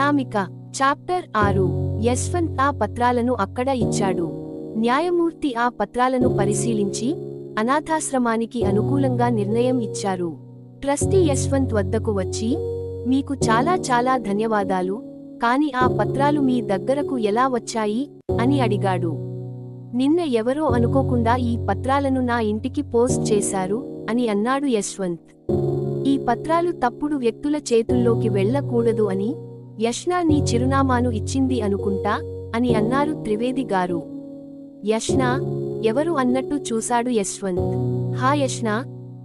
Anamika chapter 6 Yashwant ఆ పత్రాలను అక్కడ ఇచ్చాడు. న్యాయమూర్తి ఆ పత్రాలను పరిశీలించి అనాథాశ్రమానికి అనుకూలంగా నిర్ణయం ఇచ్చారు. ట్రస్టీ యశ్వంత్ వద్దకు వచ్చి, మీకు చాలా చాలా ధన్యవాదాలు, కాని ఆ పత్రాలు మీ దగ్గరకు ఎలా వచ్చాయి అని అడిగాడు. నిన్న ఎవరో అనుకోకుండా ఈ పత్రాలను నా ఇంటికి పోస్ట్ చేశారు అని అన్నాడు యశ్వంత్. ఈ పత్రాలు తప్పుడు వ్యక్తుల చేతుల్లోకి వెళ్ళకూడదు అని యష్నా నీ చిరునామాను ఇచ్చింది అనుకుంటా అని అన్నారు త్రివేది గారు. యష్నా ఎవరు అన్నట్టు చూశాడు యశ్వంత్. హా యష్నా,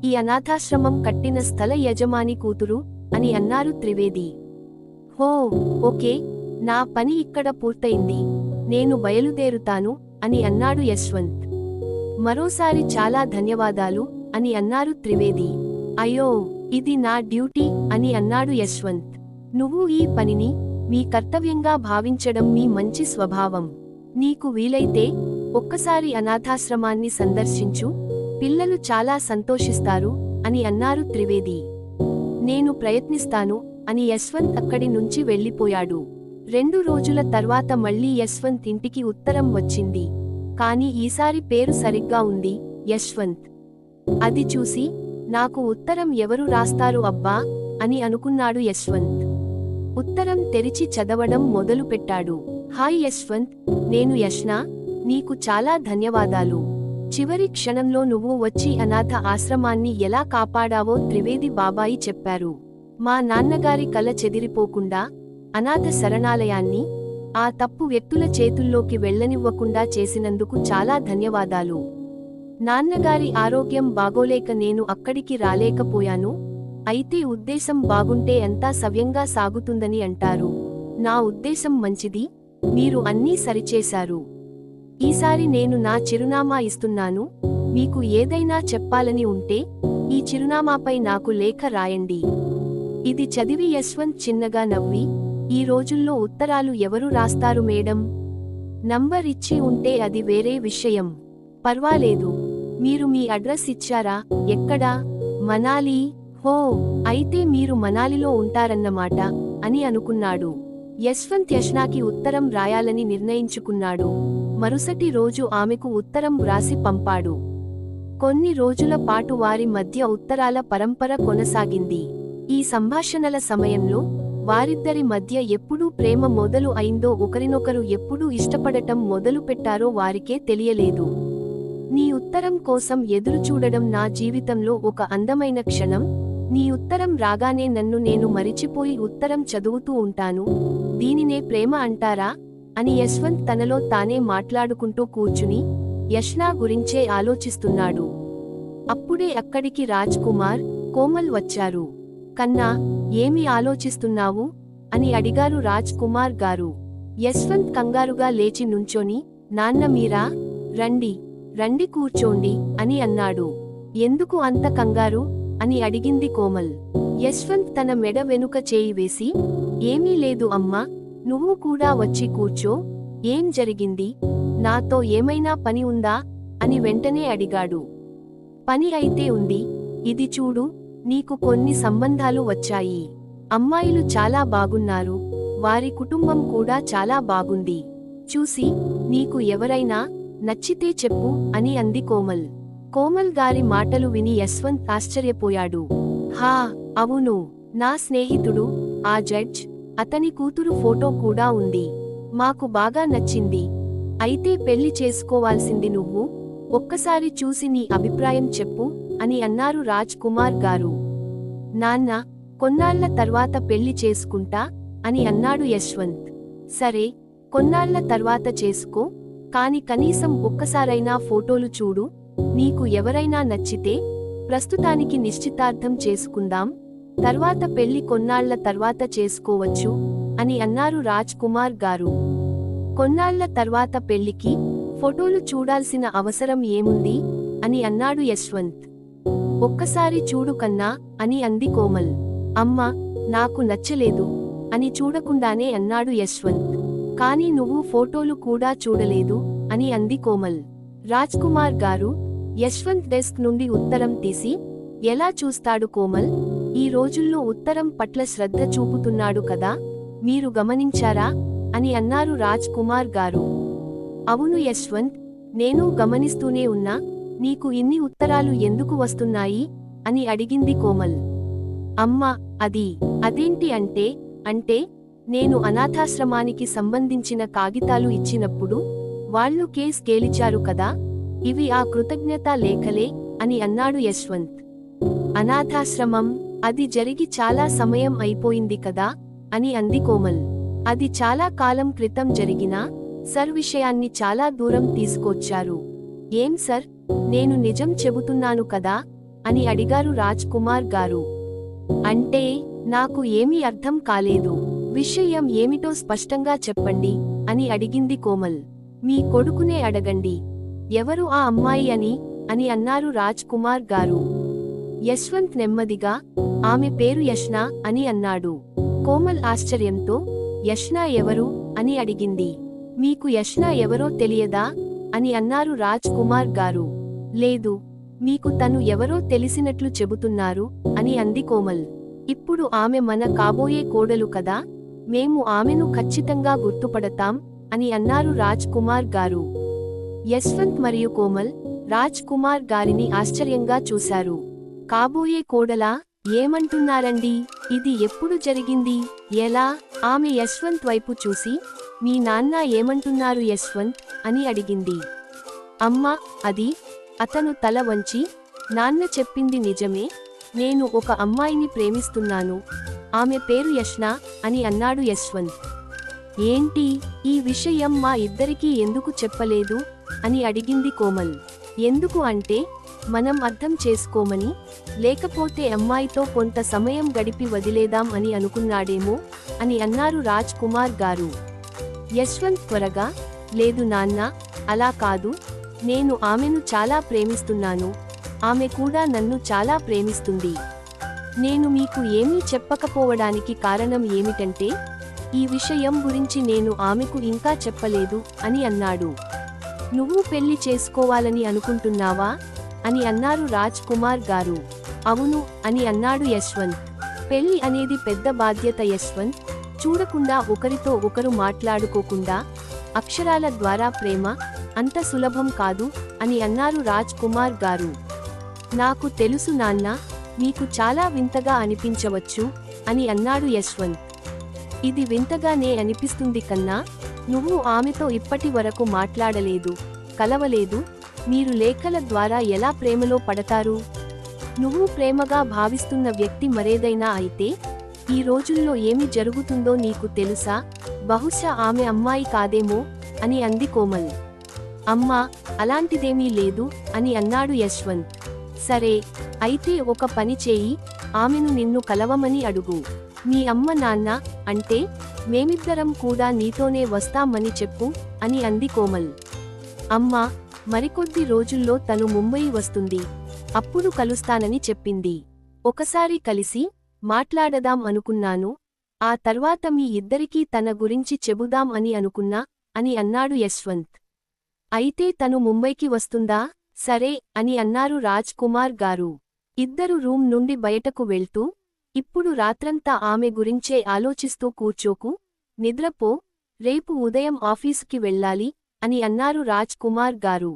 ఈ అనాథాశ్రమం కట్టిన స్థల యజమాని కూతురు అని అన్నారు త్రివేది. హో ఓకే, నా పని ఇక్కడ పూర్తయింది, నేను బయలుదేరుతాను అని అన్నాడు యశ్వంత్. మరోసారి చాలా ధన్యవాదాలు అని అన్నారు త్రివేది. అయ్యో, ఇది నా డ్యూటీ అని అన్నాడు యశ్వంత్. నువ్వు ఈ పనిని మీ కర్తవ్యంగా భావించడం మీ మంచి స్వభావం. నీకు వీలైతే ఒక్కసారి అనాథాశ్రమాన్ని సందర్శించు, పిల్లలు చాలా సంతోషిస్తారు అని అన్నారు త్రివేది. నేను ప్రయత్నిస్తాను అని యశ్వంత్ అక్కడి నుంచి వెళ్ళిపోయాడు. 2 రోజుల తర్వాత మళ్లీ యశ్వంత్ ఇంటికి ఉత్తరం వచ్చింది. కాని ఈసారి పేరు సరిగ్గా ఉంది, యశ్వంత్. అది చూసి, నాకు ఉత్తరం ఎవరు రాస్తారు అబ్బా అని అనుకున్నాడు యశ్వంత్. ఉత్తరం తెరిచి చదవడం మొదలుపెట్టాడు. హాయ్ యశ్వంత్, నేను యష్నా, నీకు చాలా ధన్యవాదాలు. చివరి క్షణంలో నువ్వు వచ్చి అనాథ ఆశ్రమాన్ని ఎలా కాపాడావో త్రివేది బాబాయి చెప్పారు. మా నాన్నగారి కల చెదిరిపోకుండా అనాథ శరణాలయాన్ని ఆ తప్పు వ్యక్తుల చేతుల్లోకి వెళ్లనివ్వకుండా చేసినందుకు చాలా ధన్యవాదాలు. నాన్నగారి ఆరోగ్యం బాగోలేక నేను అక్కడికి రాలేకపోయాను, అయితే ఉద్దేశం బాగుంటే అంతా సవ్యంగా సాగుతుందని అంటారు. నా ఉద్దేశం మంచిది, మీరు అన్నీ సరిచేశారు. ఈసారి నేను నా చిరునామా ఇస్తున్నాను, మీకు ఏదైనా చెప్పాలని ఉంటే ఈ చిరునామాపై నాకు లేఖ రాయండి. ఇది చదివి యశ్వంత్ చిన్నగా నవ్వి, ఈ రోజుల్లో ఉత్తరాలు ఎవరు రాస్తారు మేడం? నంబర్ ఇచ్చి ఉంటే అది వేరే విషయం. పర్వాలేదు, మీరు మీ అడ్రస్ ఇచ్చారా? ఎక్కడా? మనాలి. హో, అయితే మీరు మనాలిలో ఉంటారన్నమాట అని అనుకున్నాడు. యశ్వంత్ యష్నాకి ఉత్తరం రాయాలని నిర్ణయించుకున్నాడు. మరుసటి రోజు ఆమెకు ఉత్తరం వ్రాసి పంపాడు. కొన్ని రోజుల పాటు వారి మధ్య ఉత్తరాల పరంపర కొనసాగింది. ఈ సంభాషణల సమయంలో వారిద్దరి మధ్య ఎప్పుడు ప్రేమ మొదలు అయిందో, ఒకరినొకరు ఎప్పుడు ఇష్టపడటం మొదలుపెట్టారో వారికే తెలియలేదు. నీ ఉత్తరం కోసం ఎదురుచూడడం నా జీవితంలో ఒక అందమైన క్షణం. నీ ఉత్తరం రాగానే నన్ను నేను మరిచిపోయి ఉత్తరం చదువుతూ ఉంటాను. దీనినే ప్రేమ అంటారా అని యశ్వంత్ తనలో తానే మాట్లాడుకుంటూ కూర్చుని యష్నా గురించే ఆలోచిస్తున్నాడు. అప్పుడే అక్కడికి రాజ్ కుమార్, కోమల్ వచ్చారు. కన్నా, ఏమి ఆలోచిస్తున్నావు అని అడిగారు రాజ్ కుమార్ గారు. యశ్వంత్ కంగారుగా లేచి నుంచొని, నాన్న మీరా? రండి రండి కూర్చోండి అని అన్నాడు. ఎందుకు అంత కంగారు అని అడిగింది కోమల్. యశ్వంత్ తన మెడ వెనుక చేయి వేసి, ఏమీ లేదు అమ్మా, నువ్వు కూడా వచ్చి కూర్చో. ఏం జరిగింది? నాతో ఏమైనా పని ఉందా అని వెంటనే అడిగాడు. పని అయితే ఉంది, ఇది చూడు, నీకు కొన్ని సంబంధాలు వచ్చాయి. అమ్మాయిలు చాలా బాగున్నారు, వారి కుటుంబం కూడా చాలా బాగుంది. చూసి నీకు ఎవరైనా నచ్చితే చెప్పు అని అంది కోమల్. కోమల్ గారి మాటలు విని యశ్వంత్ ఆశ్చర్యపోయాడు. హా, అవును, నా స్నేహితుడు ఆ జడ్జ్, అతని కూతురు ఫోటో కూడా ఉంది. మాకు బాగా నచ్చింది. అయితే పెళ్లి చేసుకోవాల్సింది నువ్వు. ఒక్కసారి చూసి నీ అభిప్రాయం చెప్పు అని అన్నారు రాజ్ కుమార్ గారు. నాన్న, కొన్నాళ్ల తర్వాత పెళ్లి చేసుకుంటా అని అన్నాడు యశ్వంత్. సరే, కొన్నాళ్ల తర్వాత చేసుకో, కాని కనీసం ఒక్కసారైనా ఫోటోలు చూడు. నీకు ఎవరైనా నచ్చితే ప్రస్తుతానికి నిశ్చితార్థం చేసుకుందాం, తర్వాత పెళ్లి కొన్నాళ్ల తర్వాత చేసుకోవచ్చు అని అన్నారు రాజ్ కుమార్ గారు. కొన్నాళ్ల తర్వాత పెళ్లికి ఫోటోలు చూడాల్సిన అవసరం ఏముంది అని అన్నాడు యశ్వంత్. ఒక్కసారి చూడు కన్నా అని అంది కోమల్. అమ్మా, నాకు నచ్చలేదు అని చూడకుండానే అన్నాడు యశ్వంత్. కాని నువ్వు ఫోటోలు కూడా చూడలేదు అని అంది కోమల్. రాజ్ కుమార్ గారు యశ్వంత్ డెస్క్ నుండి ఉత్తరం తీసి, ఎలా చూస్తాడు కోమల్? ఈ రోజుల్లో ఉత్తరం పట్ల శ్రద్ధ చూపుతున్నాడు కదా మీరు గమనించారా అని అన్నారు రాజ్ కుమార్ గారు. అవును యశ్వంత్, నేను గమనిస్తూనే ఉన్నా. నీకు ఇన్ని ఉత్తరాలు ఎందుకు వస్తున్నాయి అని అడిగింది కోమల్. అమ్మా, అదేంటి అంటే నేను అనాథాశ్రమానికి సంబంధించిన కాగితాలు ఇచ్చినప్పుడు వాళ్ళు కేస్ గెలిచారు కదా, ఇవి ఆ కృతజ్ఞతా లేఖలే అని అన్నాడు యశ్వంత్. అనాథాశ్రమం, అది జరిగి చాలా సమయం అయిపోయింది కదా అని అంది కోమల్. అది చాలా కాలం క్రితం జరిగినా సర్ విషయాన్ని చాలా దూరం తీసుకొచ్చారు. ఏం సర్, నేను నిజం చెబుతున్నాను కదా అని అడిగారు రాజ్ కుమార్ గారు. అంటే నాకు ఏమీ అర్థం కాలేదు. విషయం ఏమిటో స్పష్టంగా చెప్పండి అని అడిగింది కోమల్. మీ కొడుకునే అడగండి, ఎవరు ఆ అమ్మాయి అని అన్నారు రాజ్ కుమార్ గారు. యశ్వంత్ నెమ్మదిగా, ఆమె పేరు యష్నా అని అన్నాడు. కోమల్ ఆశ్చర్యంతో, యష్నా ఎవరు అని అడిగింది. మీకు యష్నా ఎవరో తెలియదా అని అన్నారు రాజ్ కుమార్ గారు. లేదు, మీకు తను ఎవరో తెలిసినట్లు చెబుతున్నారు అని అంది కోమల్. ఇప్పుడు ఆమె మన కాబోయే కోడలు కదా, మేము ఆమెను ఖచ్చితంగా గుర్తుపడతాం అని అన్నారు రాజ్ కుమార్ గారు. యశ్వంత్ మరియు కోమల్ రాజ్ కుమార్ గారిని ఆశ్చర్యంగా చూశారు. కాబోయే కోడలా? ఏమంటున్నారండి? ఇది ఎప్పుడు జరిగింది? ఎలా? ఆమె యశ్వంత్ వైపు చూసి, మీ నాన్న ఏమంటున్నారు యశ్వంత్ అని అడిగింది. అమ్మా, అతను తల వంచి, నాన్న చెప్పింది నిజమే, నేను ఒక అమ్మాయిని ప్రేమిస్తున్నాను, ఆమె పేరు యష్నా అని అన్నాడు యశ్వంత్. ఏంటి, ఈ విషయం మా ఇద్దరికీ ఎందుకు చెప్పలేదు అని అడిగింది కోమల్. ఎందుకు అంటే మనం అర్థం చేసుకోమని, లేకపోతే అమ్మాయితో కొంత సమయం గడిపి వదిలేదాం అని అనుకున్నాడేమో అని అన్నారు రాజ్ కుమార్ గారు. యశ్వంత్ త్వరగా, లేదు నాన్న, అలా కాదు, నేను ఆమెను చాలా ప్రేమిస్తున్నాను, ఆమె కూడా నన్ను చాలా ప్రేమిస్తుంది. నేను మీకు ఏమీ చెప్పకపోవడానికి కారణం ఏమిటంటే, ఈ విషయం గురించి నేను ఆమెకు ఇంకా చెప్పలేదు అని అన్నాడు. నువ్వు పెళ్లి చేసుకోవాలని అనుకుంటున్నావా అని అన్నారు రాజ్ కుమార్ గారు. అవును అని అన్నాడు యశ్వంత్. పెళ్లి అనేది పెద్ద బాధ్యత యశ్వంత్, చూడకుండా ఒకరితో ఒకరు మాట్లాడుకోకుండా అక్షరాల ద్వారా ప్రేమ అంత సులభం కాదు అని అన్నారు రాజ్ కుమార్ గారు. నాకు తెలుసు నాన్న, మీకు చాలా వింతగా అనిపించవచ్చు అని అన్నాడు యశ్వంత్. ఇది వింతగానే అనిపిస్తుంది కన్నా, నువ్వు ఆమెతో ఇప్పటి వరకు మాట్లాడలేదు, కలవలేదు, మీరు లేఖల ద్వారా ఎలా ప్రేమలో పడతారు? నువ్వు ప్రేమగా భావిస్తున్న వ్యక్తి మరేదైనా అయితే ఈ రోజుల్లో ఏమి జరుగుతుందో నీకు తెలుసా? బహుశా ఆమె అమ్మాయి కాదేమో అని అంది కోమల్. అమ్మా, అలాంటిదేమీ లేదు అని అన్నాడు యశ్వంత్. సరే, అయితే ఒక పని చేయి, ఆమెను నిన్ను కలవమని అడుగు. మీ అమ్మ నాన్న అంటే మేమిద్దరం కూడా నీతోనే వస్తామని చెప్పు అని అంది కోమల్. అమ్మా, మరికొద్ది రోజుల్లో తను ముంబయి వస్తుంది, అప్పుడు కలుస్తానని చెప్పింది. ఒకసారి కలిసి మాట్లాడదాం అనుకున్నాను, ఆ తర్వాత మీ ఇద్దరికీ తన గురించి చెబుదాం అని అనుకున్నా అని అన్నాడు యశ్వంత్. అయితే తను ముంబైకి వస్తుందా? సరే అని అన్నారు రాజ్ కుమార్ గారు. ఇద్దరు రూమ్ నుండి బయటకు వెళ్తూ, ఇప్పుడు రాత్రంతా ఆమె గురించే ఆలోచిస్తూ కూర్చోకు, నిద్రపో, రేపు ఉదయం ఆఫీసుకి వెళ్ళాలి అని అన్నారు రాజ్ కుమార్ గారు.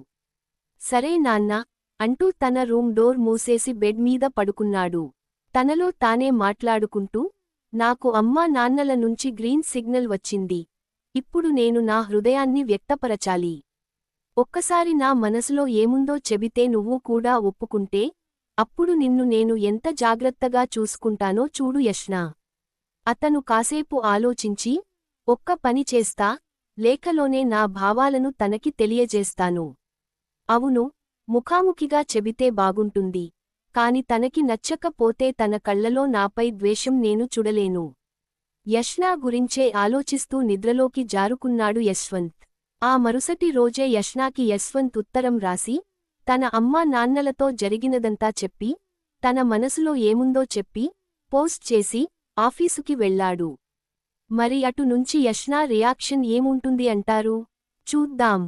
సరే నాన్న అంటూ తన రూమ్ డోర్ మూసేసి బెడ్ మీద పడుకున్నాడు. తనలో తానే మాట్లాడుకుంటూ, నాకు అమ్మా నాన్నల నుంచి గ్రీన్ సిగ్నల్ వచ్చింది, ఇప్పుడు నేను నా హృదయాన్ని వ్యక్తపరచాలి. ఒక్కసారి నా మనసులో ఏముందో చెబితే నువ్వు కూడా ఒప్పుకుంటే, అప్పుడు నిన్ను నేను ఎంత జాగ్రత్తగా చూసుకుంటానో చూడు యష్నా. అతను కాసేపు ఆలోచించి, ఒక్క పని చేస్తా, లేఖలోనే నా భావాలను తనకి తెలియజేస్తాను. అవును, ముఖాముఖిగా చెబితే బాగుంటుంది, కాని తనకి నచ్చకపోతే తన కళ్లలో నాపై ద్వేషం నేను చూడలేను. యష్నా గురించే ఆలోచిస్తూ నిద్రలోకి జారుకున్నాడు యశ్వంత్. ఆ మరుసటి రోజే యష్నాకి యశ్వంత్ ఉత్తరం రాసి, తన అమ్మా నాన్నలతో జరిగినదంతా చెప్పి, తన మనసులో ఏముందో చెప్పి, పోస్ట్ చేసి ఆఫీసుకి వెళ్ళాడు. మరి అటు నుంచి యష్నా రియాక్షన్ ఏముంటుంది అంటారు? చూద్దాం.